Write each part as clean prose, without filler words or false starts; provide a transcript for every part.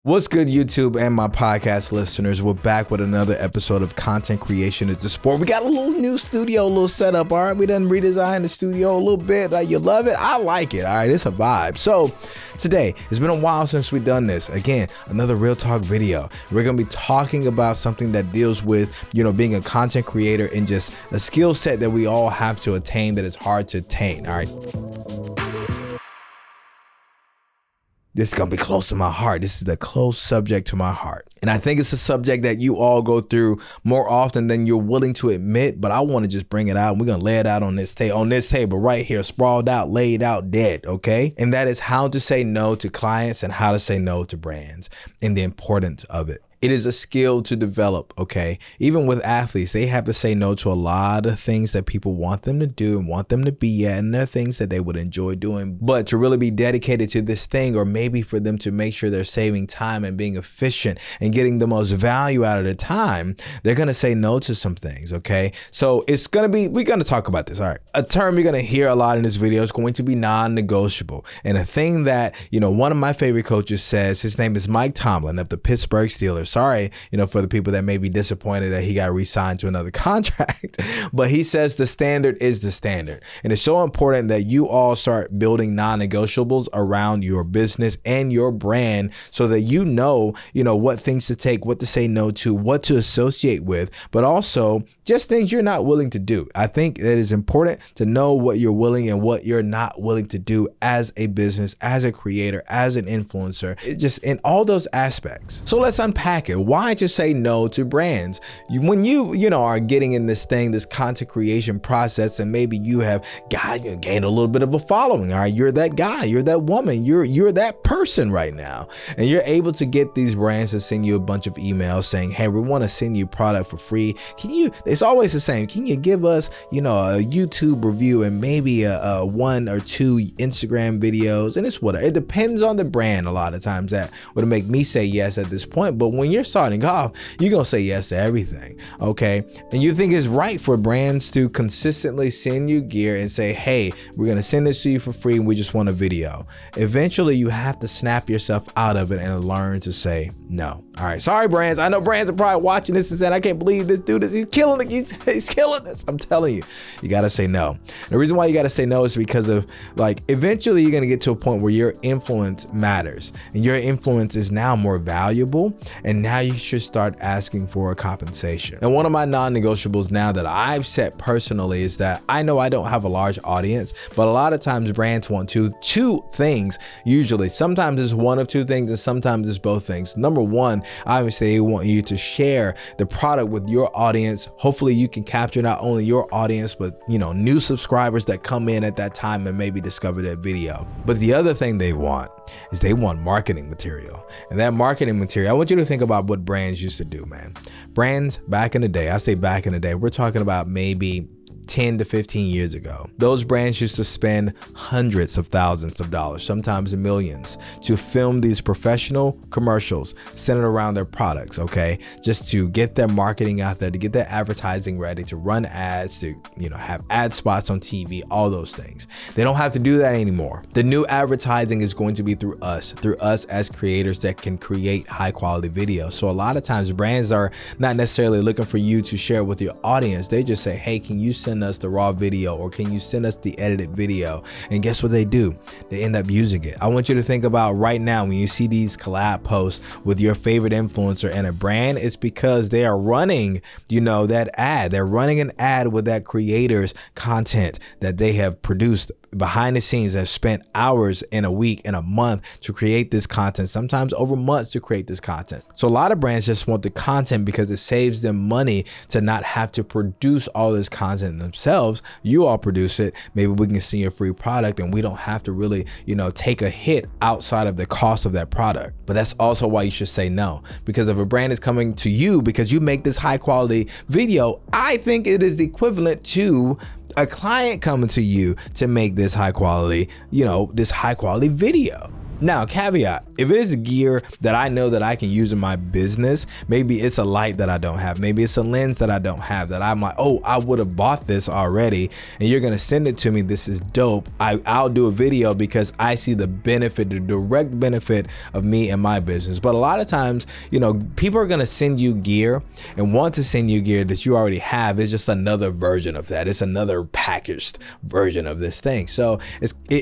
What's good, YouTube and my podcast listeners? We're back with another episode of Content Creation is the Sport. We got a little new studio, a little setup, all right? We done redesigned the studio a little bit. You love it? I like it, all right? It's a vibe. So today, it's been a while since we've done this. Again, another Real Talk video. We're going to be talking about something that deals with, being a content creator and just a skill set that we all have to attain that is hard to attain, all right? This is going to be close to my heart. This is a close subject to my heart. And I think it's a subject that you all go through more often than you're willing to admit, but I want to just bring it out. And we're going to lay it out on this table right here, sprawled out, laid out, dead, okay? And that is how to say no to clients and how to say no to brands and the importance of it. It is a skill to develop, okay? Even with athletes, they have to say no to a lot of things that people want them to do and want them to be at, and they're things that they would enjoy doing. But to really be dedicated to this thing, or maybe for them to make sure they're saving time and being efficient and getting the most value out of the time, they're gonna say no to some things, okay? So we're gonna talk about this, all right? A term you're gonna hear a lot in this video is going to be non-negotiable. And a thing that, one of my favorite coaches says, his name is Mike Tomlin of the Pittsburgh Steelers. Sorry, for the people that may be disappointed that he got re-signed to another contract, but he says the standard is the standard. And it's so important that you all start building non-negotiables around your business and your brand so that you know what things to take, what to say no to, what to associate with, but also just things you're not willing to do. I think it is important to know what you're willing and what you're not willing to do as a business, as a creator, as an influencer, just in all those aspects. So let's unpack it. Why to say no to brands? When you are getting in this content creation process, and maybe you have gained a little bit of a following, all right? You're that guy, you're that woman, you're that person right now, and you're able to get these brands to send you a bunch of emails saying, hey, we want to send you product for free. It's always the same. Can you give us, a YouTube review and maybe a 1 or 2 Instagram videos? And it's whatever. It depends on the brand a lot of times that would make me say yes at this point. But when you're starting off, you're going to say yes to everything, okay? And you think it's right for brands to consistently send you gear and say, hey, we're going to send this to you for free and we just want a video. Eventually, you have to snap yourself out of it and learn to say no. All right, sorry, brands. I know brands are probably watching this and saying, I can't believe this dude he's killing it. He's killing this. I'm telling you, you got to say no. The reason why you got to say no is because of eventually you're going to get to a point where your influence matters and your influence is now more valuable. And now you should start asking for a compensation. And one of my non-negotiables now that I've set personally is that I know I don't have a large audience, but a lot of times brands want two things. Usually, sometimes it's one of two things and sometimes it's both things. Number one, obviously they want you to share the product with your audience. Hopefully you can capture not only your audience, but new subscribers that come in at that time and maybe discover that video. But the other thing they want is they want marketing material. And that marketing material, I want you to think about what brands used to do, man. Brands back in the day, I say back in the day, we're talking about maybe 10 to 15 years ago. Those brands used to spend hundreds of thousands of dollars, sometimes millions, to film these professional commercials centered around their products, okay? Just to get their marketing out there, to get their advertising ready, to run ads, to, have ad spots on TV, all those things. They don't have to do that anymore. The new advertising is going to be through us as creators that can create high quality videos. So a lot of times brands are not necessarily looking for you to share it with your audience. They just say, hey, can you send us the raw video, or can you send us the edited video? And guess what they do? They end up using it. I want you to think about right now when you see these collab posts with your favorite influencer and a brand, it's because they are running, that ad. They're running an ad with that creator's content that they have produced behind the scenes, have spent hours in a week, in a month to create this content, sometimes over months to create this content. So a lot of brands just want the content because it saves them money to not have to produce all this content themselves. You all produce it. Maybe we can send you a free product and we don't have to really, take a hit outside of the cost of that product. But that's also why you should say no, because if a brand is coming to you because you make this high quality video, I think it is the equivalent to a client coming to you to make this high quality, this high quality video. Now, caveat, if it is gear that I know that I can use in my business, maybe it's a light that I don't have, maybe it's a lens that I don't have, that I'm like, oh, I would have bought this already, and you're gonna send it to me, this is dope, I'll do a video because I see the benefit, the direct benefit of me and my business. But a lot of times, you know, people are gonna send you gear and want to send you gear that you already have. It's just another version of that. It's another packaged version of this thing. So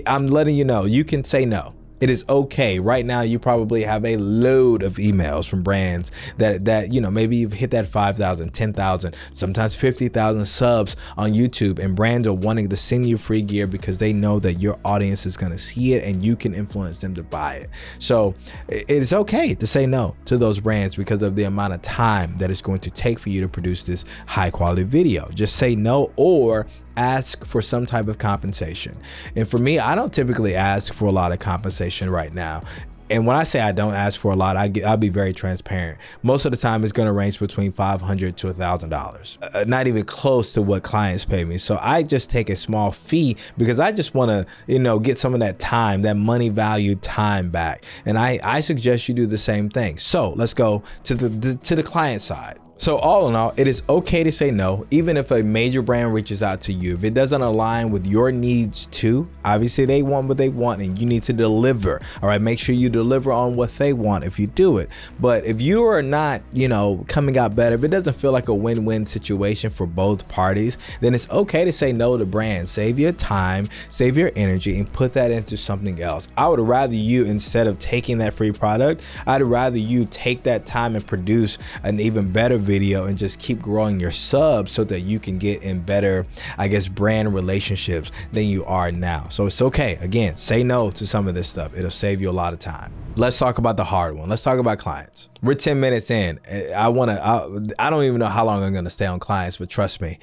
I'm letting you know, you can say no. It is okay. Right now, you probably have a load of emails from brands that you know, maybe you've hit that 5,000, 10,000, sometimes 50,000 subs on YouTube, and brands are wanting to send you free gear because they know that your audience is going to see it and you can influence them to buy it. So it's okay to say no to those brands because of the amount of time that it's going to take for you to produce this high quality video. Just say no, or ask for some type of compensation. And for me, I don't typically ask for a lot of compensation right now. And when I say I don't ask for a lot, I'll be very transparent. Most of the time, it's going to range between $500 to $1,000, not even close to what clients pay me. So I just take a small fee because I just want to, you know, get some of that time, that money value time back. And I suggest you do the same thing. So let's go to the client side. So all in all, it is okay to say no, even if a major brand reaches out to you. If it doesn't align with your needs too, obviously they want what they want and you need to deliver. All right, make sure you deliver on what they want if you do it. But if you are not, you know, coming out better, if it doesn't feel like a win-win situation for both parties, then it's okay to say no to brands. Save your time, save your energy, and put that into something else. I would rather you, instead of taking that free product, I'd rather you take that time and produce an even better video and just keep growing your subs so that you can get in better, I guess, brand relationships than you are now. So it's okay. Again, say no to some of this stuff. It'll save you a lot of time. Let's talk about the hard one. Let's talk about clients. We're 10 minutes in. I don't even know how long I'm going to stay on clients, but trust me,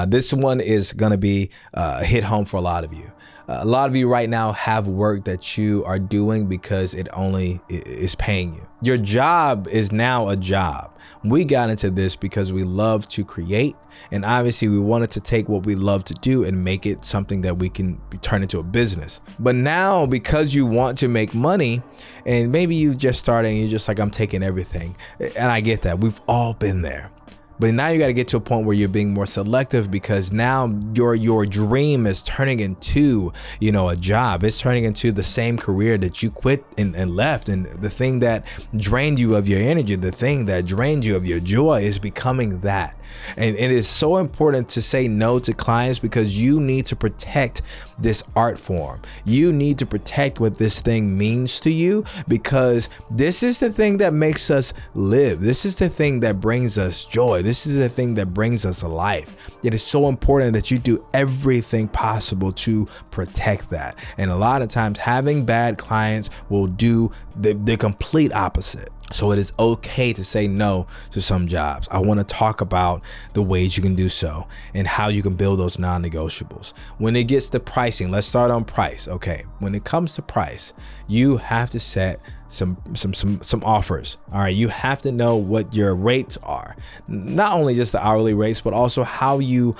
this one is going to be a hit home for a lot of you. A lot of you right now have work that you are doing because it only is paying you. Your job is now a job. We got into this because we love to create, and obviously we wanted to take what we love to do and make it something that we can turn into a business. But now, because you want to make money, and maybe you just started and you're just like, I'm taking everything. And I get that. We've all been there. But now you got to get to a point where you're being more selective, because now your dream is turning into, you know, a job. It's turning into the same career that you quit and left. And the thing that drained you of your energy, the thing that drained you of your joy is becoming that. And it is so important to say no to clients because you need to protect this art form. You need to protect what this thing means to you, because this is the thing that makes us live. This is the thing that brings us joy. This is the thing that brings us life. It is so important that you do everything possible to protect that. And a lot of times having bad clients will do the complete opposite. So it is okay to say no to some jobs. I want to talk about the ways you can do so and how you can build those non-negotiables. When it gets to pricing, let's start on price. Okay, when it comes to price, you have to set some offers. All right, you have to know what your rates are, not only just the hourly rates, but also how you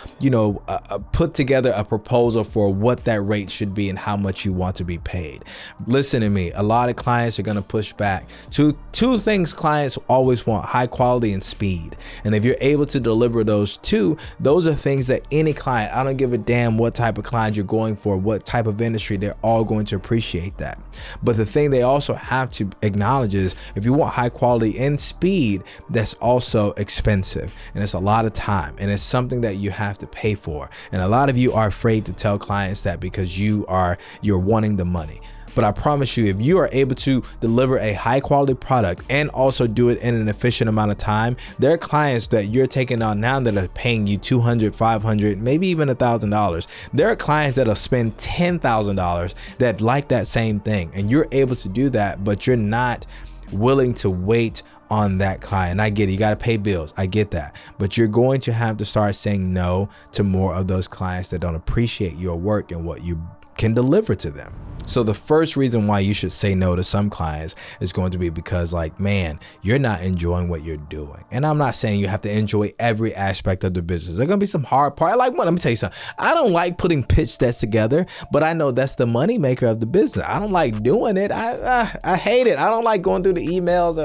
put together a proposal for what that rate should be and how much you want to be paid. Listen to me, a lot of clients are going to push back. Two things clients always want: high quality and speed. And if you're able to deliver those two, those are things that any client, I don't give a damn what type of client you're going for, what type of industry, they're all going to appreciate that. But the thing they also have to acknowledge is, if you want high quality and speed, that's also expensive, and it's a lot of time, and it's something that you have to pay for. And a lot of you are afraid to tell clients that because you're wanting the money. But I promise you, if you are able to deliver a high quality product and also do it in an efficient amount of time, there are clients that you're taking on now that are paying you $200, $500, maybe even $1,000. There are clients that'll spend $10,000 that like that same thing, and you're able to do that, but you're not willing to wait on that client. I get it, you got to pay bills, I get that, but you're going to have to start saying no to more of those clients that don't appreciate your work and what you can deliver to them. So the first reason why you should say no to some clients is going to be because, like, man, you're not enjoying what you're doing. And I'm not saying you have to enjoy every aspect of the business. There's going to be some hard part. Like, let me tell you something. I don't like putting pitch decks together, but I know that's the money maker of the business. I don't like doing it. I hate it. I don't like going through the emails.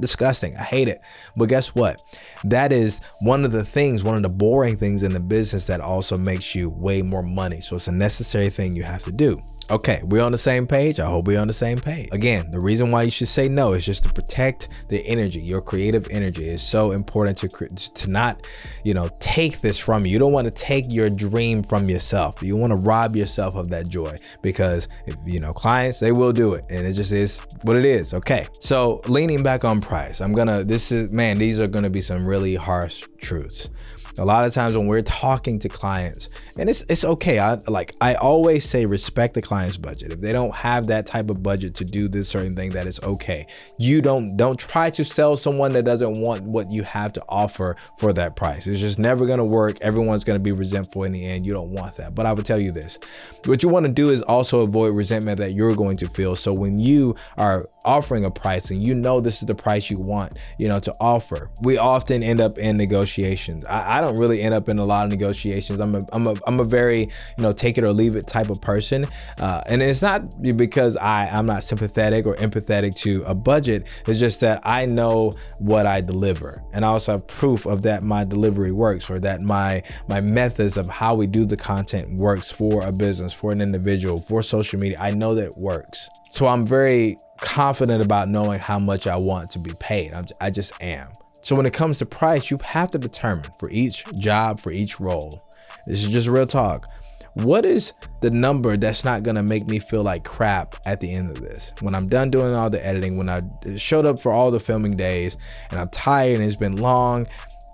Disgusting. I hate it. But guess what? That is one of the boring things in the business that also makes you way more money. So it's a necessary thing you have to do. Okay, we're on the same page. I hope we're on the same page. Again, the reason why you should say no is just to protect the energy. Your creative energy is so important to not, take this from you. You don't want to take your dream from yourself. You want to rob yourself of that joy, because if clients, they will do it, and it just is what it is. Okay, so leaning back on price, these are gonna be some really harsh truths. A lot of times when we're talking to clients, and it's okay. I always say, respect the client's budget. If they don't have that type of budget to do this certain thing, that is okay. You don't try to sell someone that doesn't want what you have to offer for that price. It's just never going to work. Everyone's going to be resentful in the end. You don't want that. But I would tell you this, what you want to do is also avoid resentment that you're going to feel. So when you are offering a price and this is the price you want, to offer, we often end up in negotiations. I don't really end up in a lot of negotiations. I'm a very, take it or leave it type of person. And it's not because I'm not sympathetic or empathetic to a budget. It's just that I know what I deliver. And I also have proof of that my delivery works, or that my methods of how we do the content works for a business, for an individual, for social media. I know that it works. So I'm very confident about knowing how much I want to be paid. I just am. So when it comes to price, you have to determine for each job, for each role. This is just real talk. What is the number that's not going to make me feel like crap at the end of this? When I'm done doing all the editing, when I showed up for all the filming days and I'm tired and it's been long,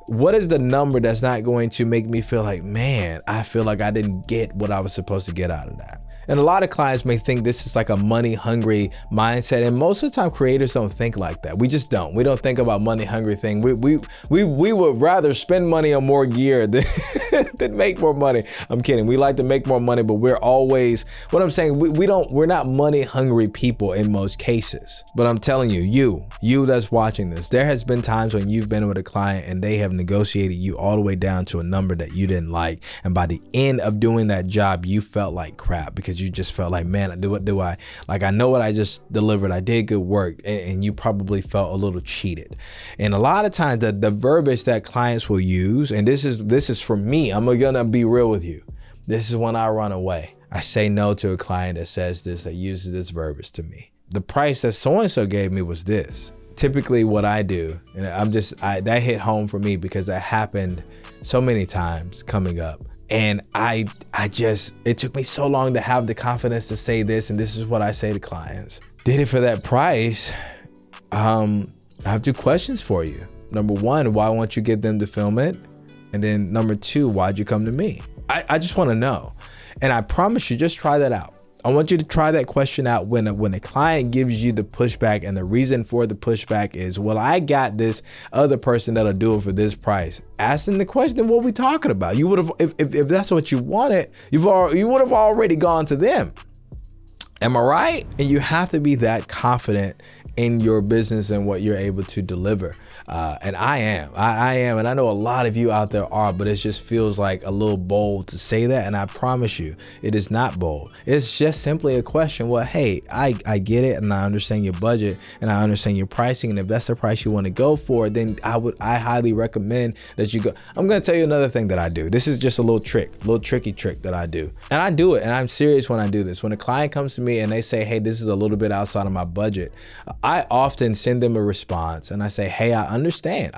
what is the number that's not going to make me feel like, man, I feel like I didn't get what I was supposed to get out of that? And a lot of clients may think this is like a money hungry mindset. And most of the time creators don't think like that. We just don't. We don't think about money hungry thing. We would rather spend money on more gear than make more money. I'm kidding. We like to make more money, but we're always, what I'm saying, we're not money hungry people in most cases. But I'm telling you that's watching this, there has been times when you've been with a client and they have negotiated you all the way down to a number that you didn't like. And by the end of doing that job, you felt like crap, because you just felt like, man, I know what I just delivered. I did good work. And you probably felt a little cheated. And a lot of times the verbiage that clients will use, and this is for me, I'm gonna be real with you. This is when I run away. I say no to a client that says this, that uses this verbiage to me. The price that so-and-so gave me was this. Typically what I do, and that hit home for me because that happened so many times coming up. And it took me so long to have the confidence to say this. And this is what I say to clients. Did it for that price. I have two questions for you. Number one, why won't you get them to film it? And then number two, why'd you come to me? I just want to know. And I promise you, just try that out. I want you to try that question out when a client gives you the pushback, and the reason for the pushback is, well, I got this other person that'll do it for this price. Ask them the question, what are we talking about? You would have, if that's what you wanted, you would have already gone to them. Am I right? And you have to be that confident in your business and what you're able to deliver. And I am, and I know a lot of you out there are, but it just feels like a little bold to say that. And I promise you, it is not bold. It's just simply a question. Well, hey, I get it, and I understand your budget, and I understand your pricing. And if that's the price you want to go for, then I highly recommend that you go. I'm going to tell you another thing that I do. This is just a little tricky trick that I do. And I do it, and I'm serious when I do this. When a client comes to me and they say, hey, this is a little bit outside of my budget, I often send them a response and I say, hey, I understand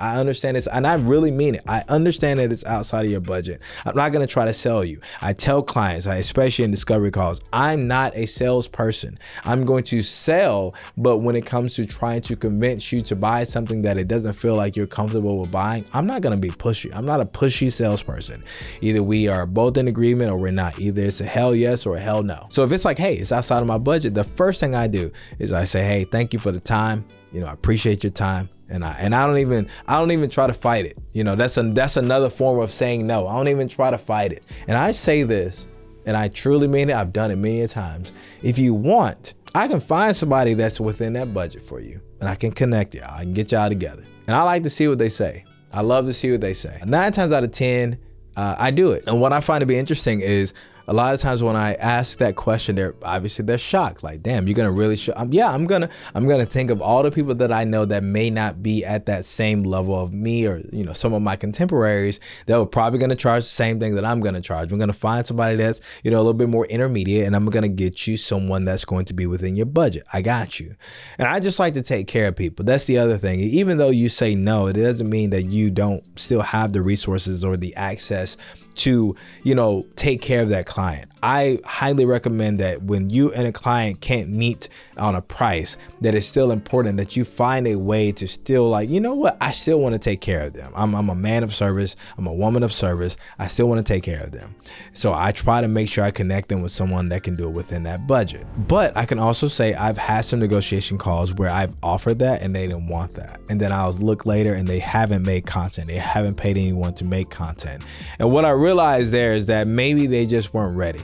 this, and I really mean it. I understand that it's outside of your budget. I'm not going to try to sell you. I tell clients, especially in discovery calls, I'm not a salesperson. I'm going to sell, but when it comes to trying to convince you to buy something that it doesn't feel like you're comfortable with buying, I'm not going to be pushy. I'm not a pushy salesperson. Either we are both in agreement or we're not. Either it's a hell yes or a hell no. So if it's like, hey, it's outside of my budget, the first thing I do is I say, hey, thank you for the time. I appreciate your time. And I don't even try to fight it. That's another form of saying no. I don't even try to fight it. And I say this And I truly mean it. I've done it many times. If you want, I can find somebody that's within that budget for you, and I can connect y'all. I can get y'all together. And I like to see what they say. I love to see what they say. 9 times out of 10, I do it. And what I find to be interesting is a lot of times when I ask that question, they're shocked. Like, damn, you're gonna really yeah, I'm gonna think of all the people that I know that may not be at that same level of me, or some of my contemporaries that are probably gonna charge the same thing that I'm gonna charge. We're gonna find somebody that's a little bit more intermediate, and I'm gonna get you someone that's going to be within your budget. I got you. And I just like to take care of people. That's the other thing. Even though you say no, it doesn't mean that you don't still have the resources or the access to take care of that client. I highly recommend that when you and a client can't meet on a price, that it's still important that you find a way to still I still want to take care of them. I'm a man of service. I'm a woman of service. I still want to take care of them. So I try to make sure I connect them with someone that can do it within that budget. But I can also say I've had some negotiation calls where I've offered that and they didn't want that. And then I'll look later and they haven't made content. They haven't paid anyone to make content. And what I realized there is that maybe they just weren't ready.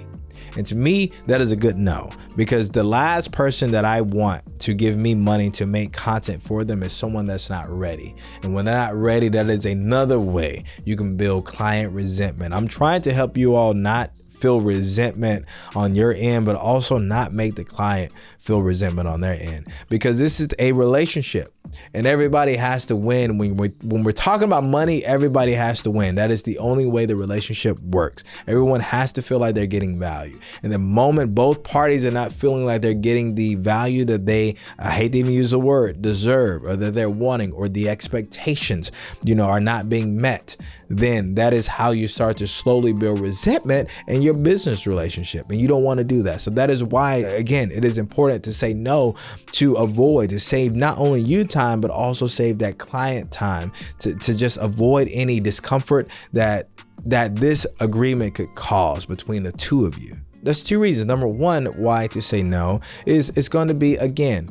And to me, that is a good no, because the last person that I want to give me money to make content for them is someone that's not ready. And when they're not ready, that is another way you can build client resentment. I'm trying to help you all not feel resentment on your end, but also not make the client feel resentment on their end, because this is a relationship and everybody has to win. When we're talking about money, everybody has to win. That is the only way the relationship works. Everyone has to feel like they're getting value. And the moment both parties are not feeling like they're getting the value that they, I hate to even use the word, deserve, or that they're wanting, or the expectations, are not being met, then that is how you start to slowly build resentment in your business relationship. And you don't want to do that. So that is why, again, it is important to say no, to save not only you time, but also save that client time, to just avoid any discomfort that this agreement could cause between the two of you. There's 2 reasons. Number 1, why to say no is it's going to be, again,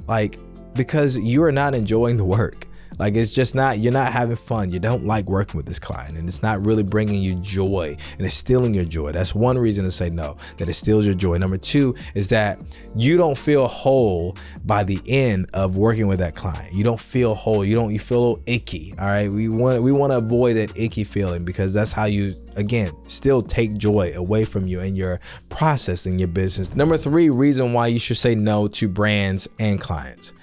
because you are not enjoying the work. It's just you're not having fun. You don't like working with this client, and it's not really bringing you joy, and it's stealing your joy. That's one reason to say no, that it steals your joy. Number 2 is that you don't feel whole by the end of working with that client. You don't feel whole. You feel a little icky. All right. We want to avoid that icky feeling, because that's how you, again, still take joy away from you in your process in your business. Number 3 reason why you should say no to brands and clients: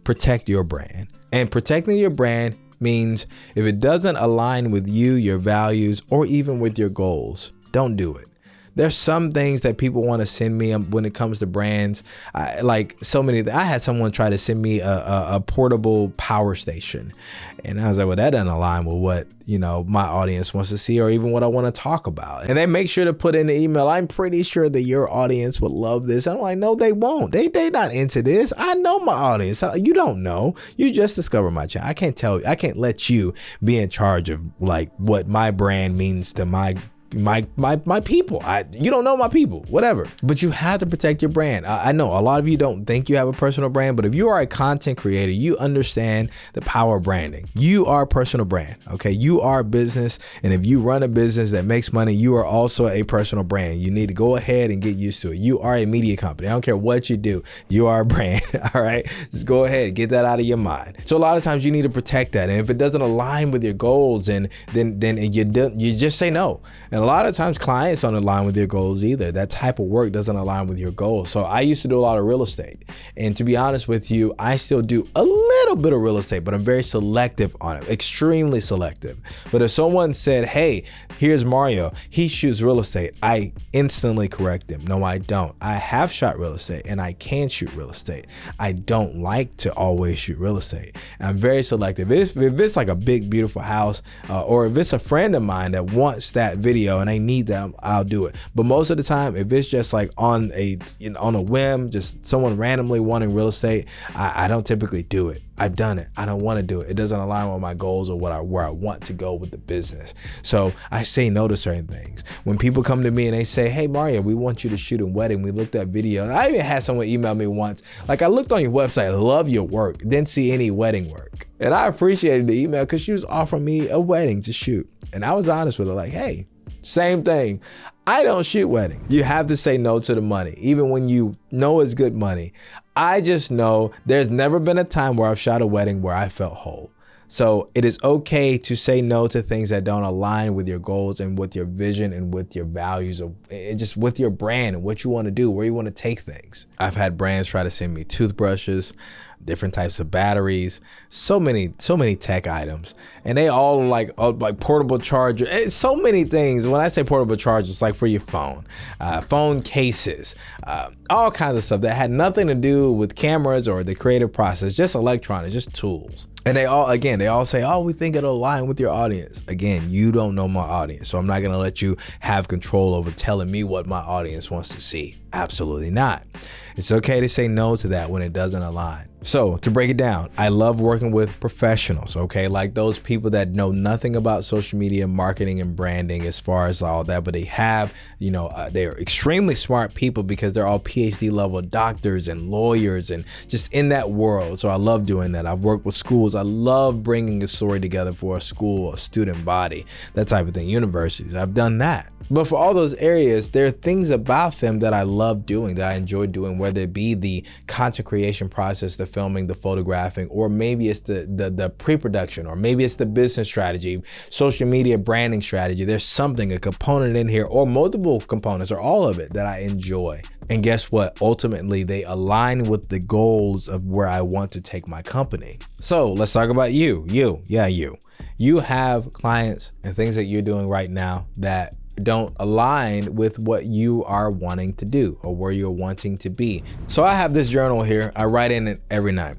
protect your brand. And protecting your brand means if it doesn't align with you, your values, or even with your goals, don't do it. There's some things that people want to send me when it comes to brands. I had someone try to send me a portable power station. And I was like, well, that doesn't align with what, my audience wants to see, or even what I want to talk about. And they make sure to put in the email, I'm pretty sure that your audience would love this. I'm like, no, they won't. They not into this. I know my audience. You don't know. You just discovered my channel. I can't let you be in charge of what my brand means to my people. You don't know my people, whatever. But you have to protect your brand. I know a lot of you don't think you have a personal brand, but if you are a content creator, you understand the power of branding. You are a personal brand, okay? You are a business, and if you run a business that makes money, you are also a personal brand. You need to go ahead and get used to it. You are a media company. I don't care what you do. You are a brand, all right? Just go ahead and get that out of your mind. So a lot of times you need to protect that, and if it doesn't align with your goals, then you just say no. And a lot of times clients don't align with your goals either. That type of work doesn't align with your goals. So I used to do a lot of real estate. And to be honest with you, I still do a little bit of real estate, but I'm very selective on it, extremely selective. But if someone said, hey, here's Mario, he shoots real estate, I instantly correct them. No, I don't. I have shot real estate and I can shoot real estate. I don't like to always shoot real estate. I'm very selective. If it's like a big, beautiful house, or if it's a friend of mine that wants that video and I need that, I'll do it. But most of the time, if it's just on a whim, just someone randomly wanting real estate, I don't typically do it. I've done it. I don't want to do it. It doesn't align with my goals or where I want to go with the business. So I say no to certain things. When people come to me and they say, hey, Mario, we want you to shoot a wedding. We looked at video. I even had someone email me once. I looked on your website. I love your work. Didn't see any wedding work. And I appreciated the email because she was offering me a wedding to shoot. And I was honest with her, hey, same thing. I don't shoot weddings. You have to say no to the money, even when you know it's good money. I just know there's never been a time where I've shot a wedding where I felt whole. So it is okay to say no to things that don't align with your goals and with your vision and with your values of, and just with your brand and what you want to do, where you want to take things. I've had brands try to send me toothbrushes, different types of batteries, so many tech items, and they all like portable charger, so many things. When I say portable chargers, it's like for your phone, phone cases, all kinds of stuff that had nothing to do with cameras or the creative process, just electronics, just tools. And they all say, oh, we think it'll align with your audience. Again, you don't know my audience, so I'm not going to let you have control over telling me what my audience wants to see. Absolutely not. It's okay to say no to that when it doesn't align. So to break it down, I love working with professionals, okay? Like those people that know nothing about social media marketing and branding as far as all that, but they have, they're extremely smart people because they're all PhD level doctors and lawyers and just in that world. So I love doing that. I've worked with schools. I love bringing a story together for a school, a student body, that type of thing, universities. I've done that. But for all those areas, there are things about them that I love doing, that I enjoy doing, whether it be the content creation process, the filming, the photographing, or maybe it's the pre-production, or maybe it's the business strategy, social media branding strategy. There's something, a component in here, or multiple components, or all of it that I enjoy. And guess what? Ultimately, they align with the goals of where I want to take my company. So let's talk about you. You have clients and things that you're doing right now that don't align with what you are wanting to do or where you're wanting to be. So I have this journal here. I write in it every night.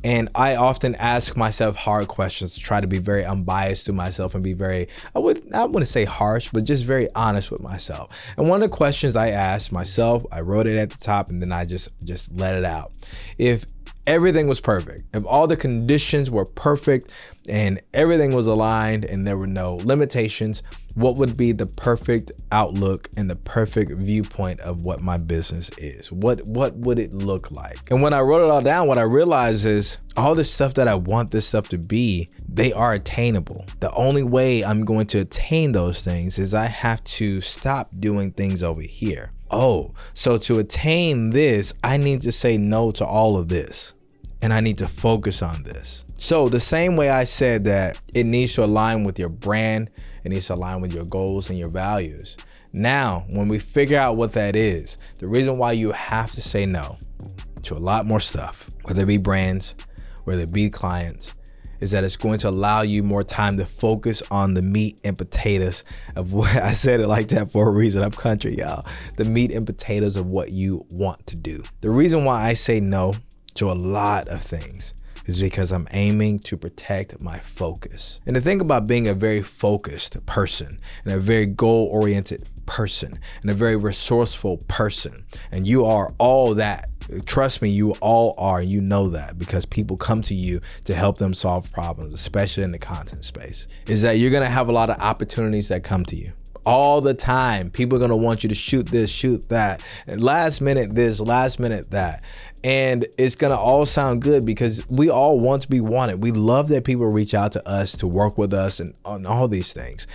And I often ask myself hard questions to try to be very unbiased to myself and be very, I wouldn't say harsh, but just very honest with myself. And one of the questions I asked myself, I wrote it at the top and then I just let it out. If everything was perfect, if all the conditions were perfect and everything was aligned and there were no limitations, what would be the perfect outlook and the perfect viewpoint of what my business is? What would it look like? And when I wrote it all down, what I realized is all this stuff that I want this stuff to be, they are attainable. The only way I'm going to attain those things is I have to stop doing things over here. Oh, so to attain this, I need to say no to all of this. And I need to focus on this. So the same way I said that it needs to align with your brand, it needs to align with your goals and your values. Now, when we figure out what that is, the reason why you have to say no to a lot more stuff, whether it be brands, whether it be clients, is that it's going to allow you more time to focus on the meat and potatoes of what I said it like that for a reason. I'm country, y'all. The meat and potatoes of what you want to do. The reason why I say no to a lot of things is because I'm aiming to protect my focus. And the thing about being a very focused person and a very goal-oriented person and a very resourceful person, and you are all that. Trust me, you all are, and you know that because people come to you to help them solve problems, especially in the content space, is that you're gonna have a lot of opportunities that come to you. All the time, people are gonna want you to shoot this, shoot that, and last minute this, last minute that. And it's gonna all sound good because we all want to be wanted. We love that people reach out to us to work with us and on all these things.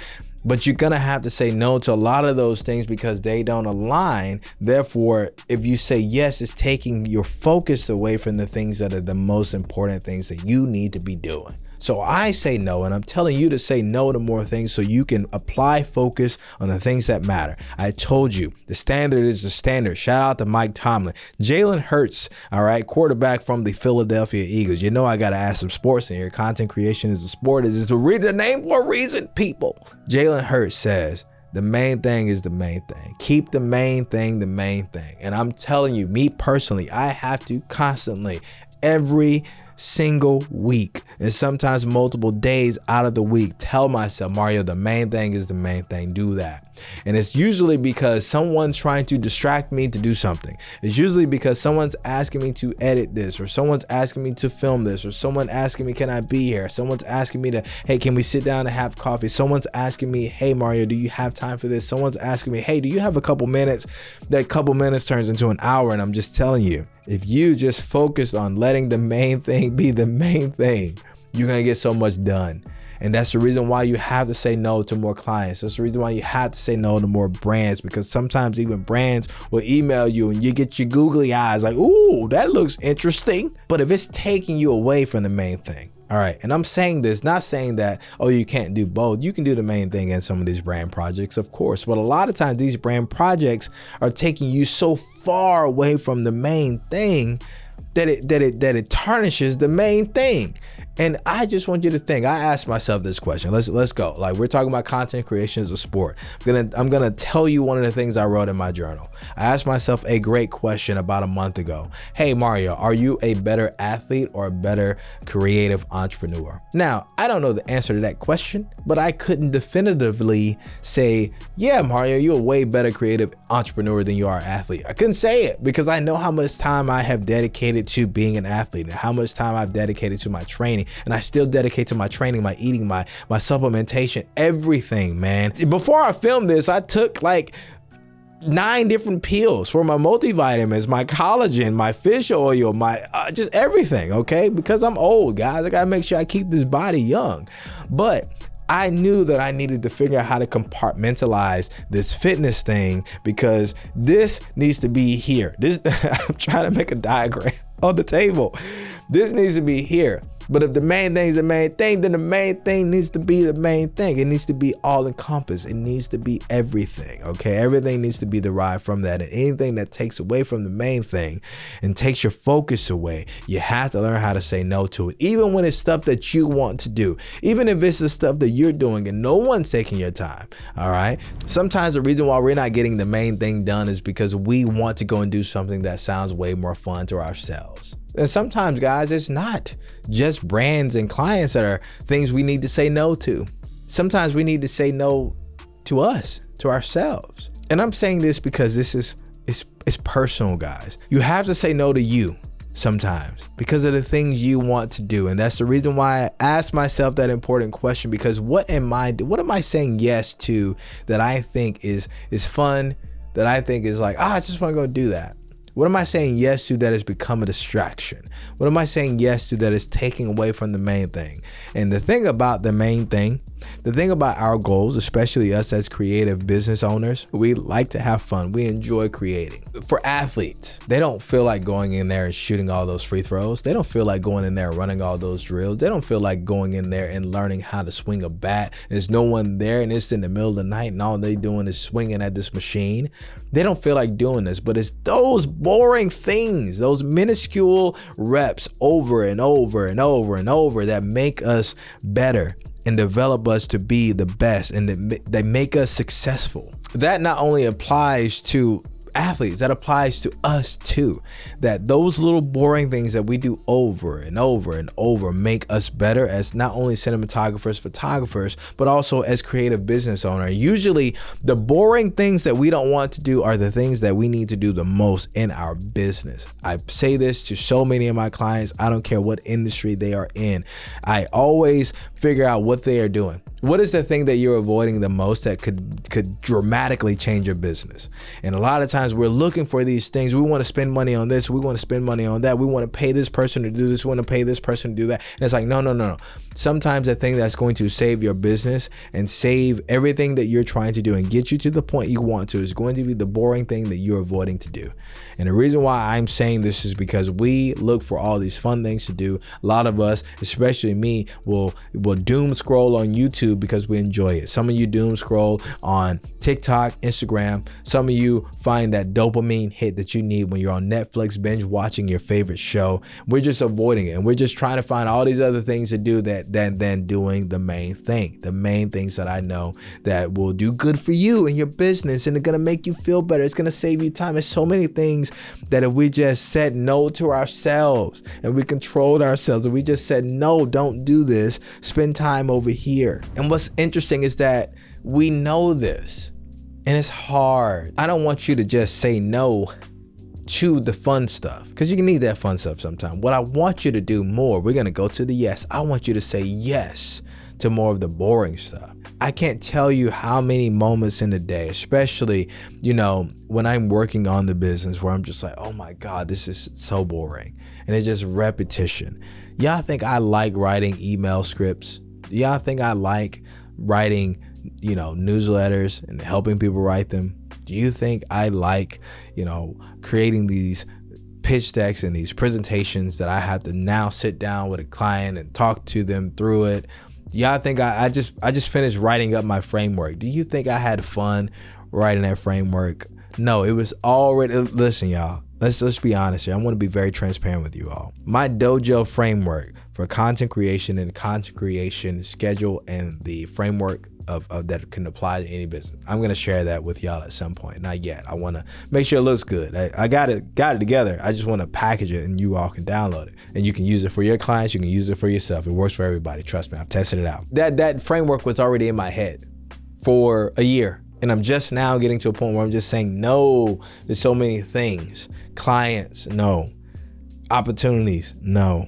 But you're gonna have to say no to a lot of those things because they don't align. Therefore, if you say yes, it's taking your focus away from the things that are the most important things that you need to be doing. So I say no, and I'm telling you to say no to more things so you can apply focus on the things that matter. I told you, the standard is the standard. Shout out to Mike Tomlin. Jalen Hurts, all right, quarterback from the Philadelphia Eagles. You know I got to add some sports in here. Content creation is a sport. It's the name for a reason, people. Jalen Hurts says, the main thing is the main thing. Keep the main thing the main thing. And I'm telling you, me personally, I have to constantly, every single week and sometimes multiple days out of the week, tell myself, Mario, the main thing is the main thing. Do that. And it's usually because someone's trying to distract me to do something. It's usually because someone's asking me to edit this, or someone's asking me to film this, or someone asking me, can I be here? Someone's asking me to, hey, can we sit down and have coffee? Someone's asking me, hey, Mario, do you have time for this? Someone's asking me, hey, do you have a couple minutes? That couple minutes turns into an hour. And I'm just telling you, if you just focus on letting the main thing be the main thing, you're going to get so much done. And that's the reason why you have to say no to more clients. That's the reason why you have to say no to more brands, because sometimes even brands will email you and you get your googly eyes like, ooh, that looks interesting. But if it's taking you away from the main thing, all right, and I'm saying this, not saying that, oh, you can't do both. You can do the main thing in some of these brand projects, of course. But a lot of times these brand projects are taking you so far away from the main thing that it tarnishes the main thing. And I just want you to think, I asked myself this question. Let's go. Like, we're talking about content creation as a sport. I'm gonna tell you one of the things I wrote in my journal. I asked myself a great question about a month ago. Hey, Mario, are you a better athlete or a better creative entrepreneur? Now, I don't know the answer to that question, but I couldn't definitively say, yeah, Mario, you're a way better creative entrepreneur than you are an athlete. I couldn't say it because I know how much time I have dedicated to being an athlete and how much time I've dedicated to my training. And I still dedicate to my training, my eating, my supplementation, everything, man. Before I filmed this, I took like 9 different pills for my multivitamins, my collagen, my fish oil, my just everything, okay? Because I'm old, guys. I gotta make sure I keep this body young. But I knew that I needed to figure out how to compartmentalize this fitness thing, because this needs to be here. I'm trying to make a diagram on the table. This needs to be here. But if the main thing is the main thing, then the main thing needs to be the main thing. It needs to be all encompassed. It needs to be everything, okay? Everything needs to be derived from that. And anything that takes away from the main thing and takes your focus away, you have to learn how to say no to it. Even when it's stuff that you want to do, even if it's the stuff that you're doing and no one's taking your time, all right? Sometimes the reason why we're not getting the main thing done is because we want to go and do something that sounds way more fun to ourselves. And sometimes, guys, it's not just brands and clients that are things we need to say no to. Sometimes we need to say no to us, to ourselves. And I'm saying this because this is it's personal, guys. You have to say no to you sometimes because of the things you want to do. And that's the reason why I asked myself that important question, because what am I saying yes to that I think is fun, that I think is like, I just want to go do that? What am I saying yes to that has become a distraction? What am I saying yes to that is taking away from the main thing? And the thing about the main thing, the thing about our goals, especially us as creative business owners, we like to have fun. We enjoy creating. For athletes, they don't feel like going in there and shooting all those free throws. They don't feel like going in there and running all those drills. They don't feel like going in there and learning how to swing a bat. There's no one there and it's in the middle of the night and all they doing is swinging at this machine. They don't feel like doing this, but it's those boring things, those minuscule reps over and over and over and over that make us better and develop us to be the best, and they make us successful. That not only applies to athletes, that applies to us too. That those little boring things that we do over and over and over make us better as not only cinematographers, photographers, but also as creative business owners. Usually the boring things that we don't want to do are the things that we need to do the most in our business. I say this to so many of my clients. I don't care what industry they are in. I always figure out what they are doing. What is the thing that you're avoiding the most that could dramatically change your business? And a lot of times we're looking for these things. We want to spend money on this. We want to spend money on that. We want to pay this person to do this. We want to pay this person to do that. And it's like, no. Sometimes the thing that's going to save your business and save everything that you're trying to do and get you to the point you want to is going to be the boring thing that you're avoiding to do. And the reason why I'm saying this is because we look for all these fun things to do. A lot of us, especially me, will doom scroll on YouTube because we enjoy it. Some of you doom scroll on TikTok, Instagram. Some of you find that dopamine hit that you need when you're on Netflix binge watching your favorite show. We're just avoiding it, and we're just trying to find all these other things to do than doing the main thing. The main things that I know that will do good for you and your business, and it's gonna make you feel better. It's gonna save you time. There's so many things that if we just said no to ourselves and we controlled ourselves and we just said, no, don't do this, spend time over here. And what's interesting is that we know this and it's hard. I don't want you to just say no to the fun stuff, because you can need that fun stuff sometimes. What I want you to do more, we're going to go to the yes. I want you to say yes to more of the boring stuff. I can't tell you how many moments in the day, especially, when I'm working on the business, where I'm just like, oh my God, this is so boring. And it's just repetition. Y'all think I like writing email scripts? Do y'all think I like writing, newsletters and helping people write them? Do you think I like, creating these pitch decks and these presentations that I have to now sit down with a client and talk to them through it? Y'all think I just finished writing up my framework? Do you think I had fun writing that framework? No, it was already, listen, y'all, let's be honest here. I want to be very transparent with you all. My DOJO framework for content creation and content creation schedule and the framework of that can apply to any business. I'm going to share that with y'all at some point. Not yet. I want to make sure it looks good. I got it together. I just want to package it and you all can download it and you can use it for your clients. You can use it for yourself. It works for everybody. Trust me. I've tested it out. That framework was already in my head for a year. And I'm just now getting to a point where I'm just saying no to so many things. Clients, no. Opportunities, no.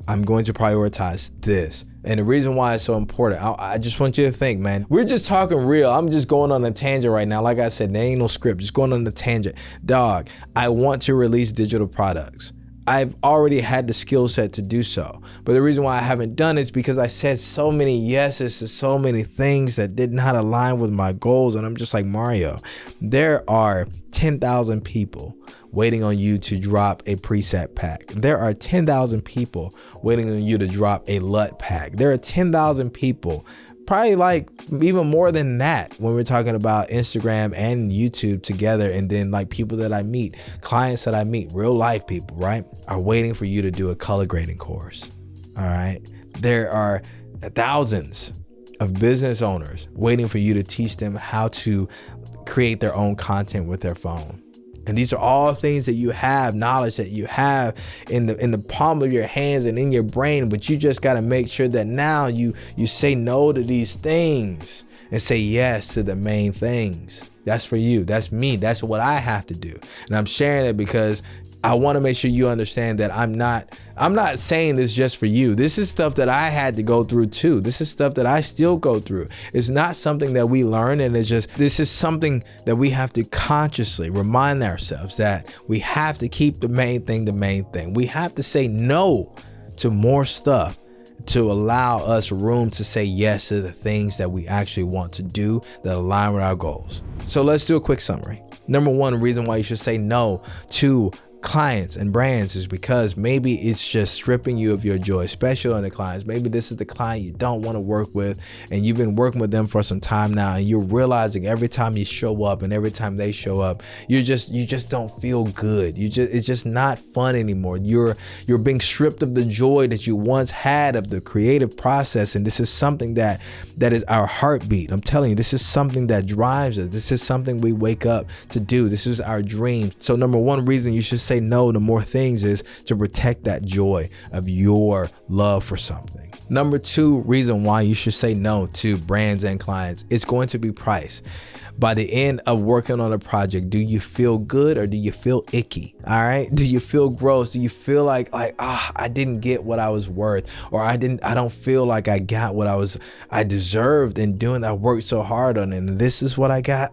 I'm going to prioritize this. And the reason why it's so important, I just want you to think, man, we're just talking real. I'm just going on a tangent right now. Like I said, there ain't no script, just going on a tangent. Dog, I want to release digital products. I've already had the skill set to do so. But the reason why I haven't done it is because I said so many yeses to so many things that did not align with my goals. And I'm just like, Mario, there are 10,000 people waiting on you to drop a preset pack. There are 10,000 people waiting on you to drop a LUT pack. There are 10,000 people, probably like even more than that when we're talking about Instagram and YouTube together. And then like people that I meet, clients that I meet, real life people, right, are waiting for you to do a color grading course. All right. There are thousands of business owners waiting for you to teach them how to create their own content with their phone. And these are all things that you have, knowledge that you have in the palm of your hands and in your brain, but you just got to make sure that now you say no to these things and say yes to the main things. That's for you. That's me. That's what I have to do. And I'm sharing it because I want to make sure you understand that I'm not saying this just for you. This is stuff that I had to go through too. This is stuff that I still go through. It's not something that we learn, and this is something that we have to consciously remind ourselves that we have to keep the main thing the main thing. We have to say no to more stuff to allow us room to say yes to the things that we actually want to do that align with our goals. So let's do a quick summary. Number one reason why you should say no to clients and brands is because maybe it's just stripping you of your joy, especially on the clients. Maybe this is the client you don't want to work with and you've been working with them for some time now, and you're realizing every time you show up and every time they show up, you just don't feel good. It's just not fun anymore. You're being stripped of the joy that you once had of the creative process. And this is something that is our heartbeat. I'm telling you, this is something that drives us. This is something we wake up to do. This is our dream. So number one reason you should say no to more things is to protect that joy of your love for something. Number two reason why you should say no to brands and clients is going to be price. By the end of working on a project, do you feel good or do you feel icky? All right. Do you feel gross? Do you feel like I didn't get what I was worth, or I don't feel like I got what I deserved in doing that? I worked so hard on it and this is what I got.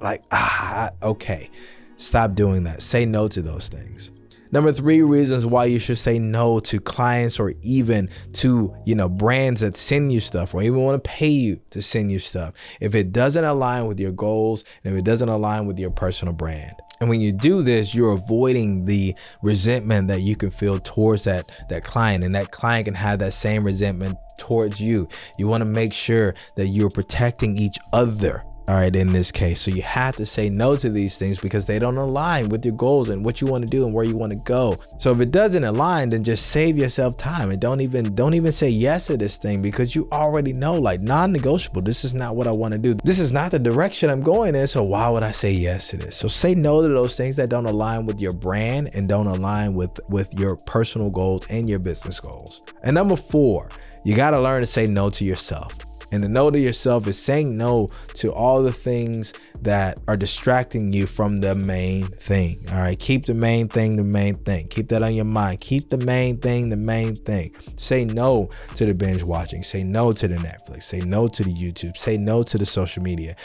Okay. Stop doing that. Say no to those things. Number three reasons why you should say no to clients or even to, brands that send you stuff or even want to pay you to send you stuff. If it doesn't align with your goals and if it doesn't align with your personal brand. And when you do this, you're avoiding the resentment that you can feel towards that client, and that client can have that same resentment towards you. You want to make sure that you're protecting each other. All right, in this case. So you have to say no to these things because they don't align with your goals and what you want to do and where you want to go. So if it doesn't align, then just save yourself time and don't even say yes to this thing, because you already know, like, non-negotiable. This is not what I want to do. This is not the direction I'm going in. So why would I say yes to this? So say no to those things that don't align with your brand and don't align with your personal goals and your business goals. And number four, you got to learn to say no to yourself. And the no to yourself is saying no to all the things that are distracting you from the main thing. All right. Keep the main thing the main thing. Keep that on your mind. Keep the main thing the main thing. Say no to the binge watching. Say no to the Netflix. Say no to the YouTube. Say no to the social media.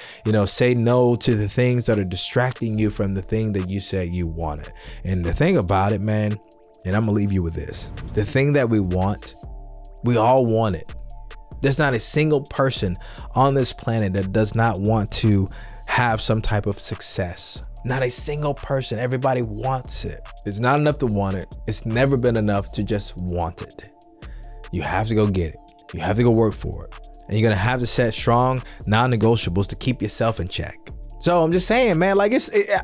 Say no to the things that are distracting you from the thing that you said you wanted. And the thing about it, man, and I'm going to leave you with this. The thing that we want, we all want it. There's not a single person on this planet that does not want to have some type of success. Not a single person. Everybody wants it. It's not enough to want it. It's never been enough to just want it. You have to go get it. You have to go work for it. And you're going to have to set strong non-negotiables to keep yourself in check. So I'm just saying, man, like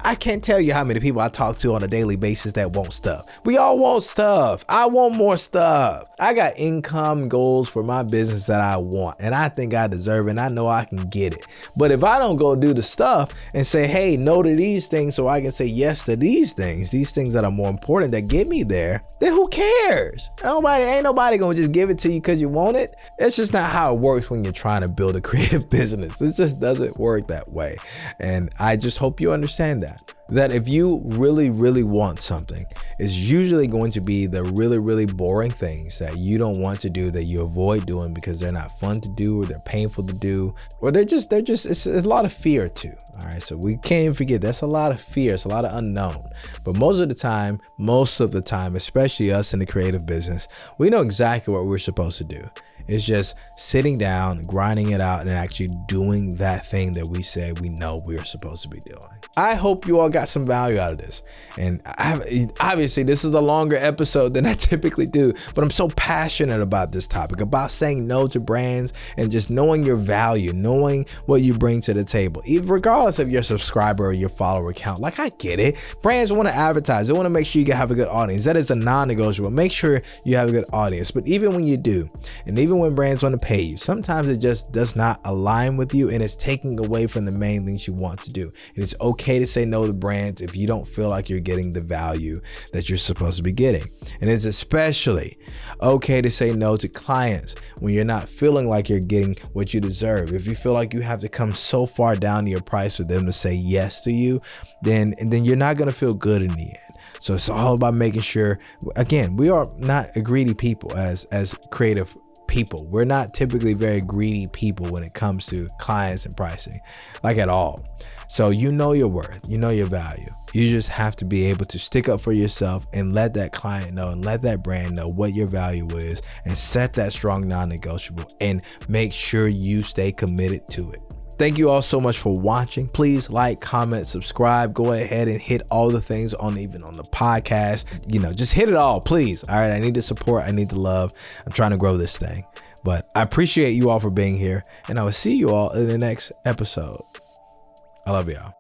I can't tell you how many people I talk to on a daily basis that want stuff. We all want stuff. I want more stuff. I got income goals for my business that I want, and I think I deserve it, and I know I can get it. But if I don't go do the stuff and say, hey, no to these things so I can say yes to these things that are more important that get me there, then who cares? Ain't nobody gonna just give it to you because you want it. It's just not how it works when you're trying to build a creative business. It just doesn't work that way. And I just hope you understand that if you really, really want something, it's usually going to be the really, really boring things that you don't want to do, that you avoid doing because they're not fun to do, or they're painful to do, or it's a lot of fear too. All right. So we can't even forget that's a lot of fear. It's a lot of unknown. But most of the time, especially us in the creative business, we know exactly what we're supposed to do. It's just sitting down, grinding it out, and actually doing that thing that we say we know we're supposed to be doing. I hope you all got some value out of this. And obviously, this is a longer episode than I typically do, but I'm so passionate about this topic, about saying no to brands and just knowing your value, knowing what you bring to the table, regardless of your subscriber or your follower count. Like, I get it. Brands want to advertise. They want to make sure you have a good audience. That is a non-negotiable. Make sure you have a good audience. But even when you do, and even when brands want to pay you, sometimes it just does not align with you, and it's taking away from the main things you want to do. And it's okay to say no to brands if you don't feel like you're getting the value that you're supposed to be getting. And it's especially okay to say no to clients when you're not feeling like you're getting what you deserve. If you feel like you have to come so far down to your price for them to say yes to you, then you're not going to feel good in the end. So it's all about making sure, again, we are not a greedy people as creative people. We're not typically very greedy people when it comes to clients and pricing, like at all. So you know your worth, you know your value. You just have to be able to stick up for yourself and let that client know and let that brand know what your value is, and set that strong non-negotiable, and make sure you stay committed to it. Thank you all so much for watching. Please like, comment, subscribe. Go ahead and hit all the things even on the podcast. Just hit it all, please. All right. I need the support. I need the love. I'm trying to grow this thing. But I appreciate you all for being here, and I will see you all in the next episode. I love y'all.